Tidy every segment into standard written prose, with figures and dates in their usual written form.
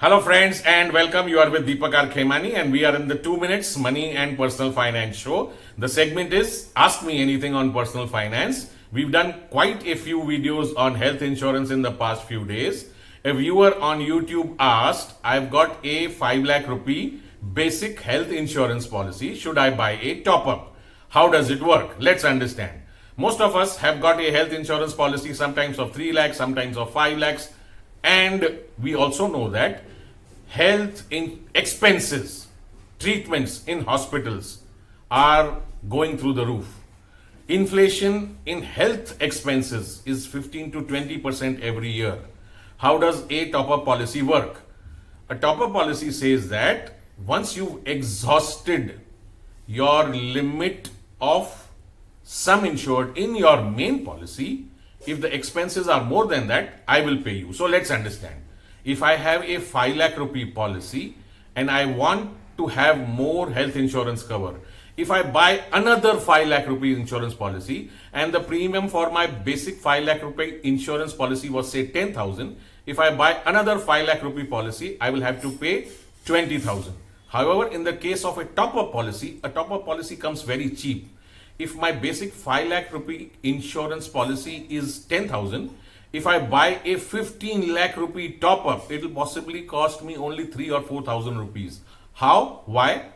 Hello, friends, and welcome. You are with Deepak R. Khemani, and we are in the 2 minutes money and personal finance show. The segment is Ask Me Anything on Personal Finance. We've done quite a few videos on health insurance in the past few days. A viewer on YouTube asked, I've got a 5 lakh rupee basic health insurance policy. Should I buy a top up? How does it work? Let's understand. Most of us have got a health insurance policy, sometimes of 3 lakhs, sometimes of 5 lakhs. And we also know that health expenses, treatments in hospitals are going through the roof. Inflation in health expenses is 15 to 20% every year. How does a top-up policy work? A top-up policy says that once you've exhausted your limit of sum insured in your main policy, if the expenses are more than that, I will pay you. So let's understand. If I have a 5 lakh rupee policy and I want to have more health insurance cover, if I buy another 5 lakh rupee insurance policy and the premium for my basic 5 lakh rupee insurance policy was say 10,000, if I buy another 5 lakh rupee policy, I will have to pay 20,000. However, in the case of a top-up policy comes very cheap. If my basic 5 lakh rupee insurance policy is 10,000, if I buy a 15 lakh rupee top up, it will possibly cost me only 3 or 4,000 rupees. How? Why?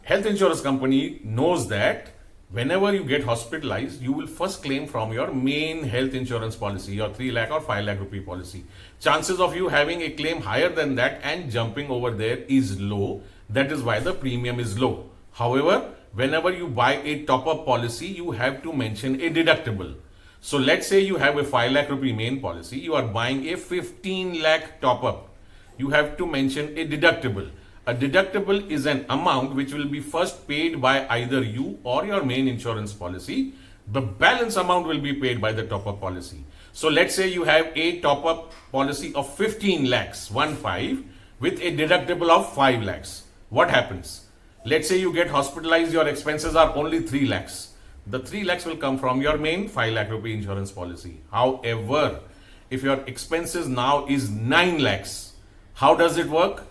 Health insurance company knows that whenever you get hospitalized, you will first claim from your main health insurance policy, your 3 lakh or 5 lakh rupee policy. Chances of you having a claim higher than that and jumping over there is low. That is why the premium is low. However, whenever you buy a top-up policy, you have to mention a deductible. So let's say you have a 5 lakh rupee main policy, you are buying a 15 lakh top-up. You have to mention a deductible. A deductible is an amount which will be first paid by either you or your main insurance policy. The balance amount will be paid by the top-up policy. So let's say you have a top-up policy of 15 lakhs, 1-5, with a deductible of 5 lakhs. What happens? Let's say you get hospitalized, your expenses are only 3 lakhs. The 3 lakhs will come from your main 5 lakh rupee insurance policy. However, if your expenses now is 9 lakhs, how does it work?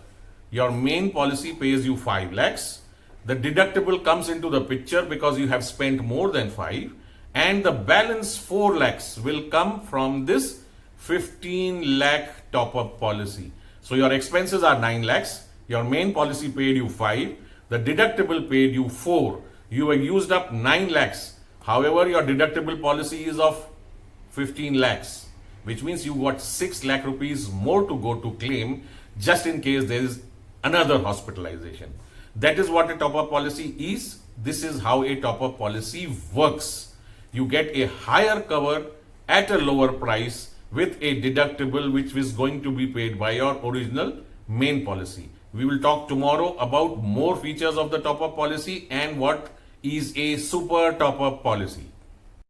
Your main policy pays you 5 lakhs. The deductible comes into the picture because you have spent more than 5, and the balance 4 lakhs will come from this 15 lakh top-up policy. So your expenses are 9 lakhs. Your main policy paid you 5. The deductible paid you 4. You have used up 9 lakhs. However, your deductible policy is of 15 lakhs, which means you got 6 lakh rupees more to go to claim just in case there is another hospitalization. That is what a top-up policy is. This is how a top-up policy works. You get a higher cover at a lower price with a deductible which is going to be paid by your original main policy. We will talk tomorrow about more features of the top-up policy and what is a super top-up policy.